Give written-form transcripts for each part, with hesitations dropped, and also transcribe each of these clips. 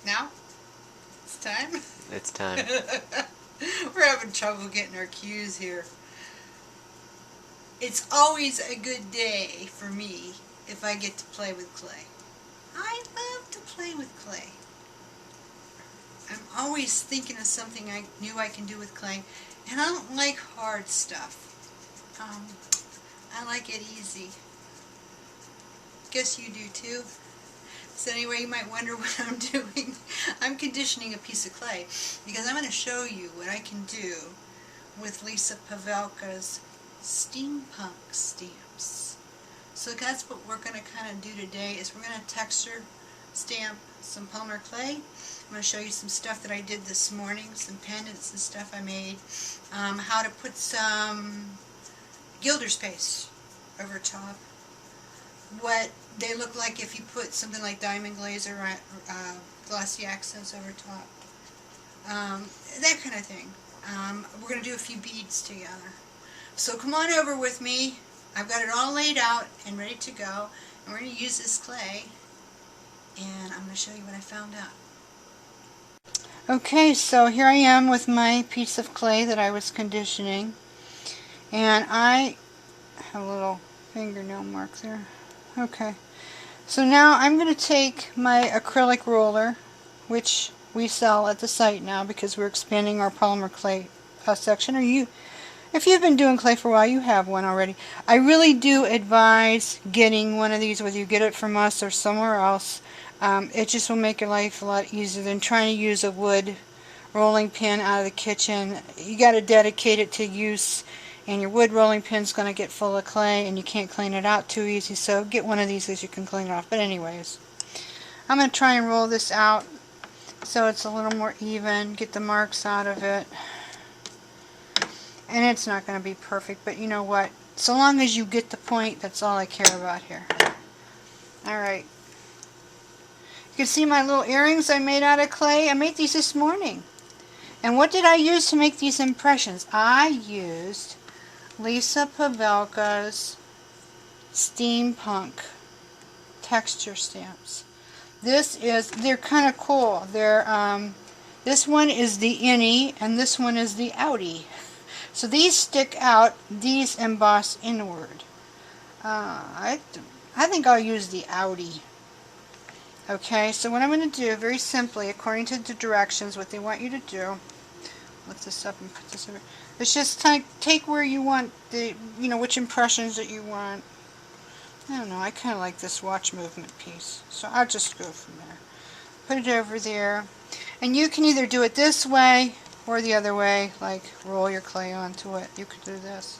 Now? It's time? It's time. We're having trouble getting our cues here. It's always a good day for me if I get to play with clay. I love to play with clay. I'm always thinking of something new I can do with clay, and I don't like hard stuff. I like it easy. Guess you do too. So anyway, you might wonder what I'm doing. I'm conditioning a piece of clay because I'm going to show you what I can do with Lisa Pavelka's Steampunk stamps. So that's what we're going to kind of do today, is we're going to texture stamp some polymer clay. I'm going to show you some stuff that I did this morning, some pendants and stuff I made, how to put some Gilder's Paste over top, what they look like if you put something like diamond glaze or glossy accents over top, that kind of thing. We're going to do a few beads together. So come on over with me. I've got it all laid out and ready to go, and we're going to use this clay, and I'm going to show you what I found out. Okay, so here I am with my piece of clay that I was conditioning, and I have a little fingernail mark there. Okay, so now I'm going to take my acrylic roller, which we sell at the site now because we're expanding our polymer clay section. If you've been doing clay for a while, you have one already. I really do advise getting one of these, whether you get it from us or somewhere else. It just will make your life a lot easier than trying to use a wood rolling pin out of the kitchen. You got to dedicate it to use, and your wood rolling pin's going to get full of clay and you can't clean it out too easy, so get one of these as you can clean it off. But anyways, I'm going to try and roll this out so it's a little more even, get the marks out of it. And it's not going to be perfect, but you know what? So long as you get the point, that's all I care about here. Alright. You can see my little earrings I made out of clay. I made these this morning. And what did I use to make these impressions? I used Lisa Pavelka's Steampunk texture stamps. They're kind of cool. This one is the innie and this one is the outie. So these stick out, these emboss inward. I think I'll use the outie. Okay, so what I'm going to do, very simply, according to the directions, what they want you to do, lift this up and put this over, is just take where you want, which impressions that you want. I don't know, I kind of like this watch movement piece, so I'll just go from there. Put it over there, and you can either do it this way or the other way, like roll your clay onto it. You could do this.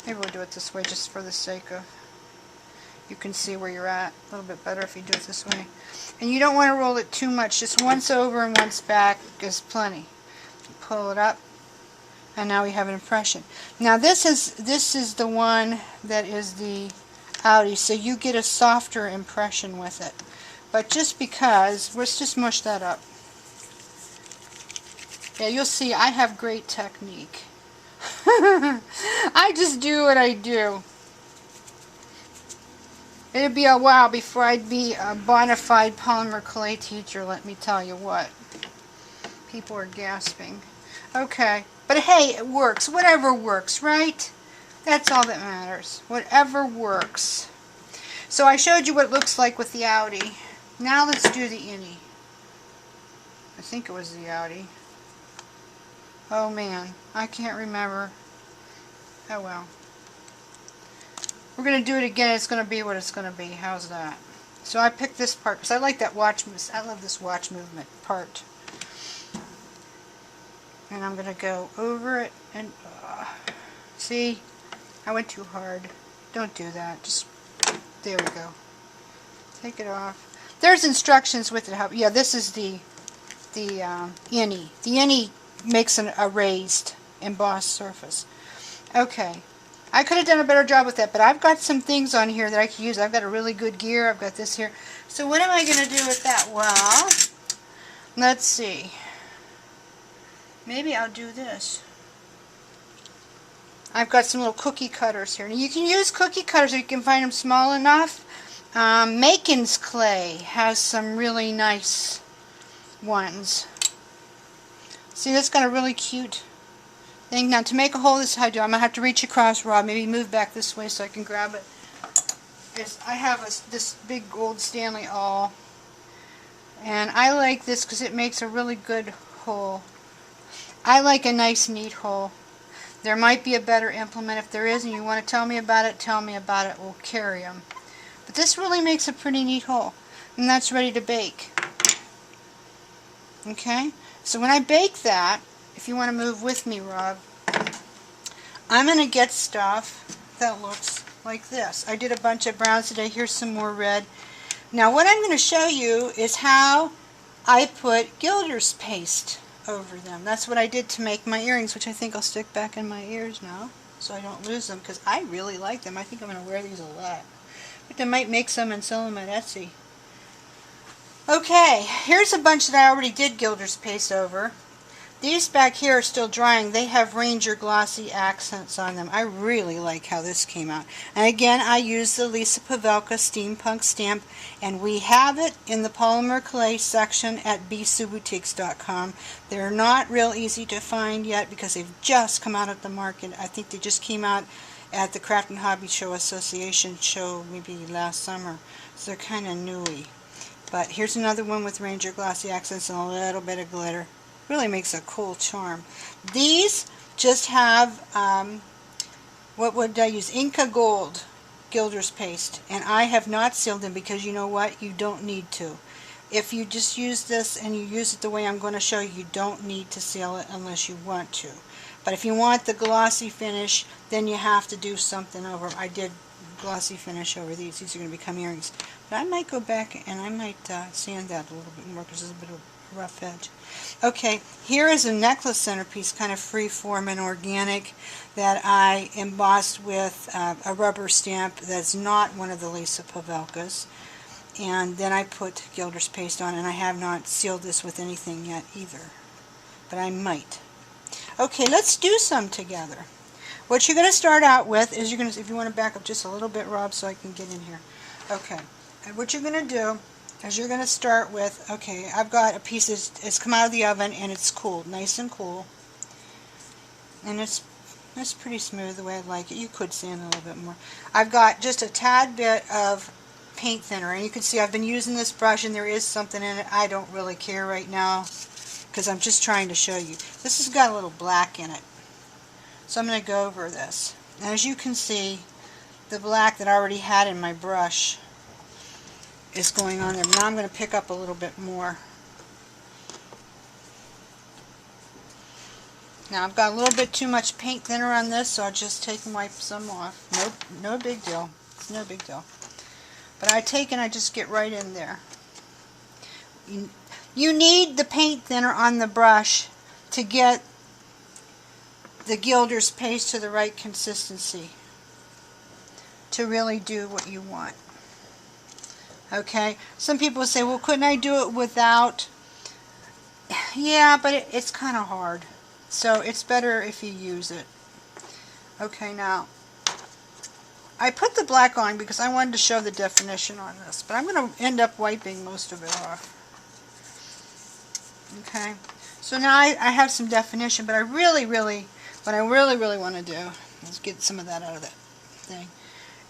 Maybe we'll do it this way just for the sake of, you can see where you're at a little bit better if you do it this way. And you don't want to roll it too much, just once over and once back is plenty. Pull it up, and now we have an impression. Now this is the one that is the outie, so you get a softer impression with it. But just because, let's just mush that up. Yeah, you'll see I have great technique. I just do what I do. It'd be a while before I'd be a bona fide polymer clay teacher, let me tell you what. People are gasping. Okay, but hey, it works. Whatever works, right? That's all that matters. Whatever works. So I showed you what it looks like with the outie. Now let's do the innie. I think it was the outie. Oh man, I can't remember. Oh well. We're going to do it again. It's going to be what it's going to be. How's that? So I picked this part because I like that watch. I love this watch movement part. And I'm going to go over it and see, I went too hard. Don't do that. Just there we go. Take it off. There's instructions with it. Yeah, this is the innie. The innie makes a raised embossed surface. Okay. I could have done a better job with that, but I've got some things on here that I can use. I've got a really good gear. I've got this here. So what am I going to do with that? Well, let's see. Maybe I'll do this. I've got some little cookie cutters here. Now you can use cookie cutters if you can find them small enough. Macon's clay has some really nice ones. See, that's got a really cute thing. Now, to make a hole, this is how I do. I'm going to have to reach across, Rob. Maybe move back this way so I can grab it. I have this big gold Stanley awl. And I like this because it makes a really good hole. I like a nice, neat hole. There might be a better implement. If there is and you want to tell me about it, tell me about it. We'll carry them. But this really makes a pretty neat hole. And that's ready to bake. Okay? So when I bake that, if you want to move with me, Rob, I'm going to get stuff that looks like this. I did a bunch of browns today. Here's some more red. Now what I'm going to show you is how I put Gilder's Paste over them. That's what I did to make my earrings, which I think I'll stick back in my ears now so I don't lose them, because I really like them. I think I'm going to wear these a lot. But I might make some and sell them at Etsy. Okay, here's a bunch that I already did Gilder's Paste over. These back here are still drying. They have Ranger glossy accents on them. I really like how this came out. And again, I used the Lisa Pavelka Steampunk stamp, and we have it in the Polymer Clay section at bsuboutiques.com. They're not real easy to find yet because they've just come out at the market. I think they just came out at the Craft and Hobby Show Association show maybe last summer. So they're kind of newy. But here's another one with Ranger glossy accents and a little bit of glitter. Really makes a cool charm. These just have, what would I use? Inca Gold Gilder's Paste. And I have not sealed them because you know what? You don't need to. If you just use this and you use it the way I'm going to show you, you don't need to seal it unless you want to. But if you want the glossy finish, then you have to do something over. I did glossy finish over these. These are going to become earrings. But I might go back and I might sand that a little bit more because there's a bit of a rough edge. Okay, here is a necklace centerpiece, kind of free form and organic, that I embossed with a rubber stamp that's not one of the Lisa Pavelkas. And then I put Gilder's Paste on, and I have not sealed this with anything yet either. But I might. Okay, let's do some together. What you're going to start out with is, you're going to, if you want to back up just a little bit, Rob, so I can get in here. Okay, and what you're going to do is you're going to start with, okay, I've got a piece that's come out of the oven and it's cooled, nice and cool. And it's pretty smooth the way I like it. You could sand a little bit more. I've got just a tad bit of paint thinner, and you can see I've been using this brush and there is something in it. I don't really care right now because I'm just trying to show you. This has got a little black in it. So I'm going to go over this. And as you can see, the black that I already had in my brush is going on there. Now I'm going to pick up a little bit more. Now I've got a little bit too much paint thinner on this, so I'll just take and wipe some off. Nope, no big deal. It's no big deal. But I take and I just get right in there. You need the paint thinner on the brush to get the Gilder's Paste to the right consistency to really do what you want. Okay, some people say, well, couldn't I do it without? Yeah, but it's kind of hard. So it's better if you use it. Okay, now, I put the black on because I wanted to show the definition on this, but I'm going to end up wiping most of it off. Okay, so now I have some definition, but what I really want to do, let's get some of that out of that thing,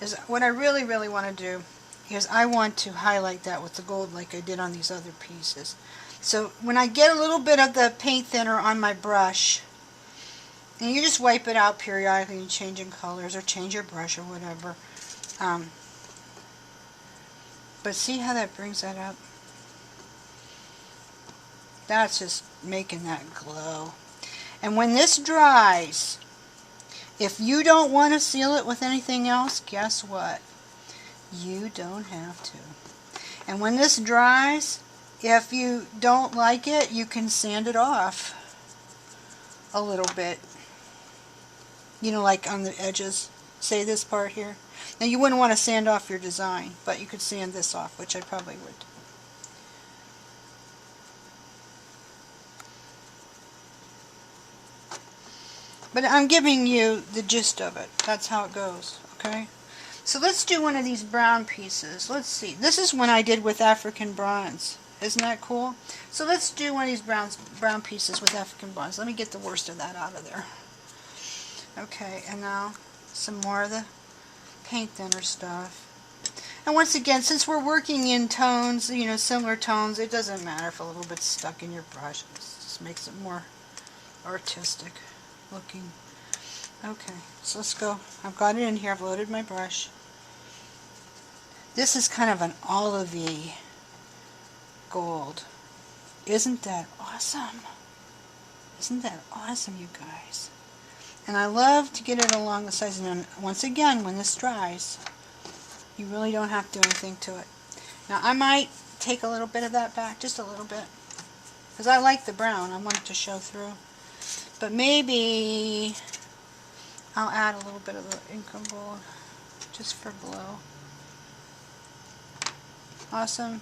is what I really want to do is I want to highlight that with the gold like I did on these other pieces. So when I get a little bit of the paint thinner on my brush, and you just wipe it out periodically and change in colors or change your brush or whatever. But see how that brings that up? That's just making that glow. And when this dries, if you don't want to seal it with anything else, guess what? You don't have to. And when this dries, if you don't like it, you can sand it off a little bit. You know, like on the edges, say this part here. Now you wouldn't want to sand off your design, but you could sand this off, which I probably would. But I'm giving you the gist of it. That's how it goes, okay? So let's do one of these brown pieces. Let's see. This is one I did with African bronze. Isn't that cool? So let's do one of these brown pieces with African bronze. Let me get the worst of that out of there. Okay, and now some more of the paint thinner stuff. And once again, since we're working in tones, you know, similar tones, it doesn't matter if a little bit's stuck in your brush. It just makes it more artistic looking. Okay, so let's go. I've got it in here. I've loaded my brush. This is kind of an olivey gold. Isn't that awesome? Isn't that awesome, you guys? And I love to get it along the sides. And then once again, when this dries, you really don't have to do anything to it. Now I might take a little bit of that back, just a little bit, because I like the brown. I want it to show through. But maybe I'll add a little bit of the ink and gold just for glow. Awesome.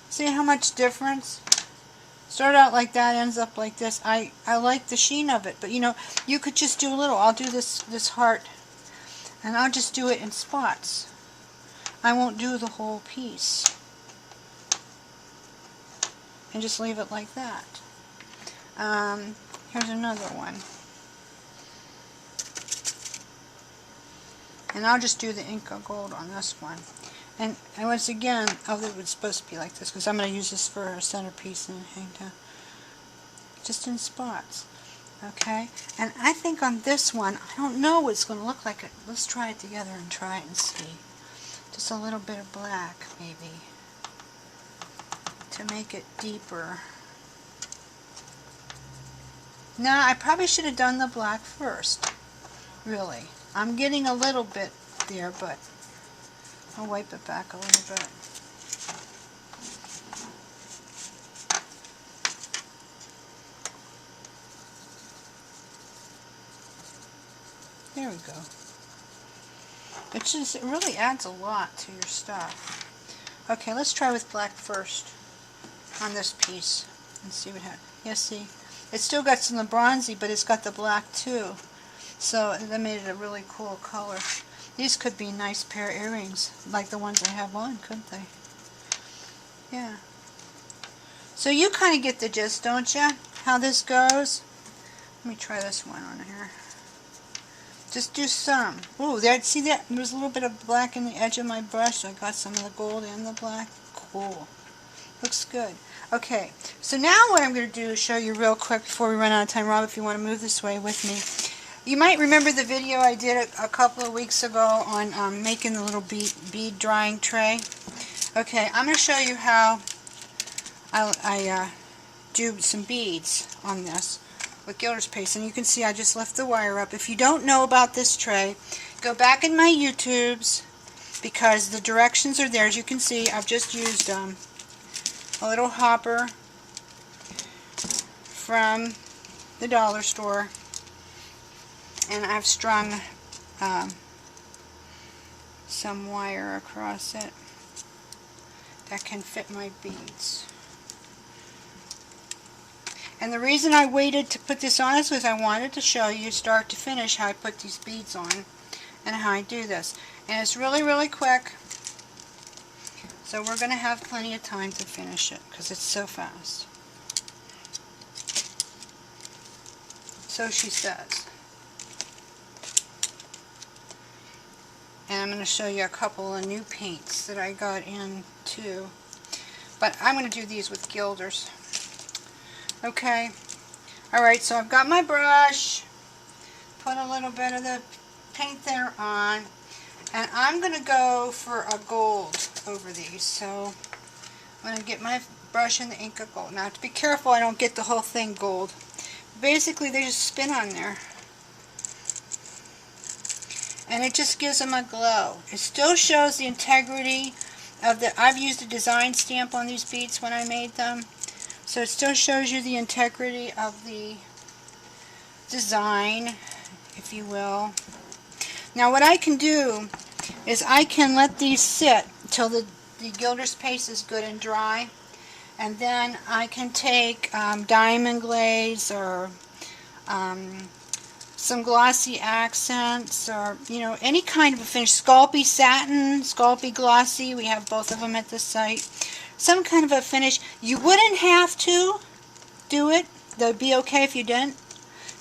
See how much difference? Start out like that, ends up like this. I like the sheen of it, but you know, you could just do a little. I'll do this heart, and I'll just do it in spots. I won't do the whole piece. And just leave it like that. Here's another one. And I'll just do the ink of gold on this one. And once again, oh, it was supposed to be like this, because I'm going to use this for a centerpiece and hang down. Just in spots. Okay? And I think on this one, I don't know what it's going to look like. Let's try it together and try it and see. Just a little bit of black, maybe, to make it deeper. Now, I probably should have done the black first, really. I'm getting a little bit there, but I'll wipe it back a little bit. There we go. It really adds a lot to your stuff. Okay, let's try with black first on this piece and see what happens. Yeah, see? It's still got some of the bronzy, but it's got the black too. So that made it a really cool color. These could be nice pair of earrings, like the ones I have on, couldn't they? Yeah. So you kind of get the gist, don't you? How this goes? Let me try this one on here. Just do some. Ooh, there, see that? There's a little bit of black in the edge of my brush. So I got some of the gold and the black. Cool. Looks good. Okay, so now what I'm going to do is show you real quick before we run out of time. Rob, if you want to move this way with me. You might remember the video I did a couple of weeks ago on making the little bead drying tray. Okay, I'm going to show you how I do some beads on this with Gilder's Paste. And you can see I just left the wire up. If you don't know about this tray, go back in my YouTubes, because the directions are there. As you can see, I've just used a little hopper from the dollar store, and I've strung some wire across it that can fit my beads. And the reason I waited to put this on is because I wanted to show you start to finish how I put these beads on and how I do this. And it's really, really quick. So we're going to have plenty of time to finish it because it's so fast. So she says. And I'm going to show you a couple of new paints that I got in too. But I'm going to do these with Gilders. Okay. Alright, so I've got my brush. Put a little bit of the paint thinner on. And I'm going to go for a gold over these. So I'm going to get my brush and the ink of gold. Now, I have to be careful I don't get the whole thing gold. Basically, they just spin on there. And it just gives them a glow. It still shows the integrity of the... I've used a design stamp on these beads when I made them. So it still shows you the integrity of the design, if you will. Now what I can do is I can let these sit till the Gilder's Paste is good and dry. And then I can take diamond glaze or some glossy accents, or any kind of a finish. Sculpey satin, Sculpey glossy, we have both of them at the site. some kind of a finish. You wouldn't have to do it. That would be okay if you didn't.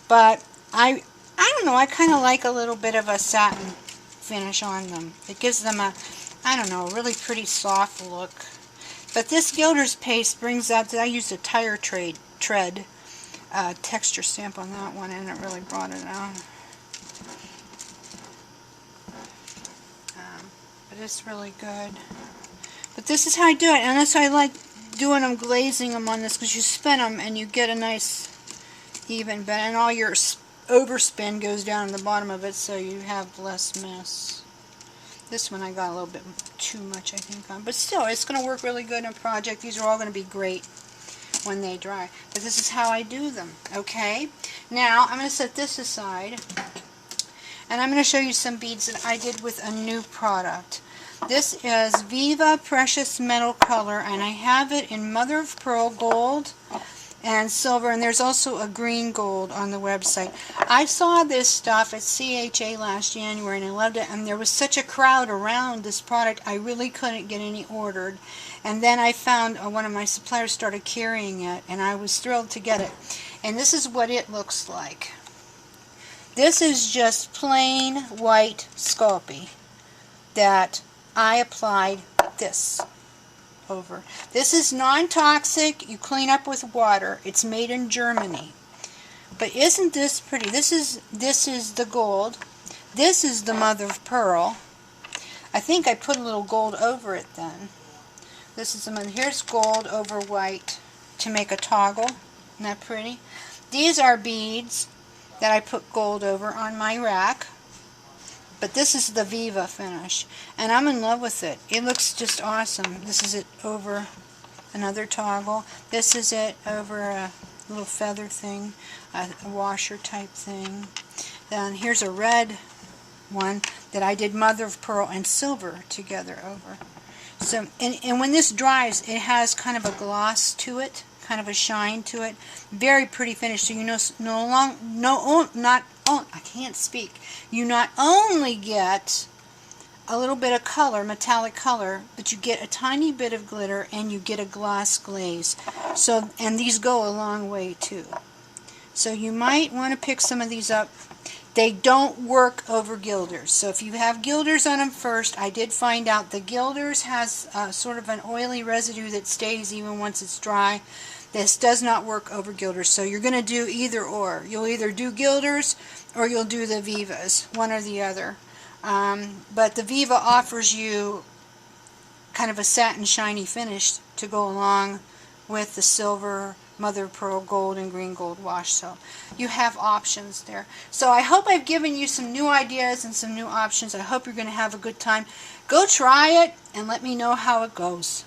But I don't know, I kind of like a little bit of a satin finish on them. It gives them a, I don't know, a really pretty soft look. But this Gilder's Paste brings out, I used a tire tread texture stamp on that one, and it really brought it out. But it's really good. But this is how I do it, and that's why I like doing them, glazing them on this, because you spin them and you get a nice even bend, and all your overspin goes down in the bottom of it, so you have less mess. This one I got a little bit too much, I think, on, but still, it's going to work really good in a project. These are all going to be great when they dry. But this is how I do them, okay? Now, I'm going to set this aside, and I'm going to show you some beads that I did with a new product. This is Viva Precious Metal Color, and I have it in mother of pearl gold and silver, and there's also a green gold on the website. I saw this stuff at CHA last January and I loved it, and there was such a crowd around this product I really couldn't get any ordered. And then I found one of my suppliers started carrying it, and I was thrilled to get it. And this is what it looks like. This is just plain white Sculpey that I applied this over. This is non-toxic. You clean up with water. It's made in Germany. But isn't this pretty? This is the gold. This is the mother of pearl. I think I put a little gold over it then. This is the mother. Here's gold over white to make a toggle. Isn't that pretty? These are beads that I put gold over on my rack. But this is the Viva finish, and I'm in love with it. It looks just awesome. This is it over another toggle. This is it over a little feather thing, a washer type thing. Then here's a red one that I did mother of pearl and silver together over. So, and when this dries, it has kind of a gloss to it, kind of a shine to it. Very pretty finish. So you I can't speak. You not only get a little bit of color, metallic color, but you get a tiny bit of glitter and you get a gloss glaze. So, and these go a long way too. So you might want to pick some of these up. They don't work over Gilders. So if you have Gilders on them first, I did find out the Gilders has sort of an oily residue that stays even once it's dry. This does not work over Gilders, so you're going to do either or. You'll either do Gilders or you'll do the Vivas, one or the other. But the Viva offers you kind of a satin shiny finish to go along with the silver, mother of pearl gold, and green gold wash. So you have options there. So I hope I've given you some new ideas and some new options. I hope you're going to have a good time. Go try it and let me know how it goes.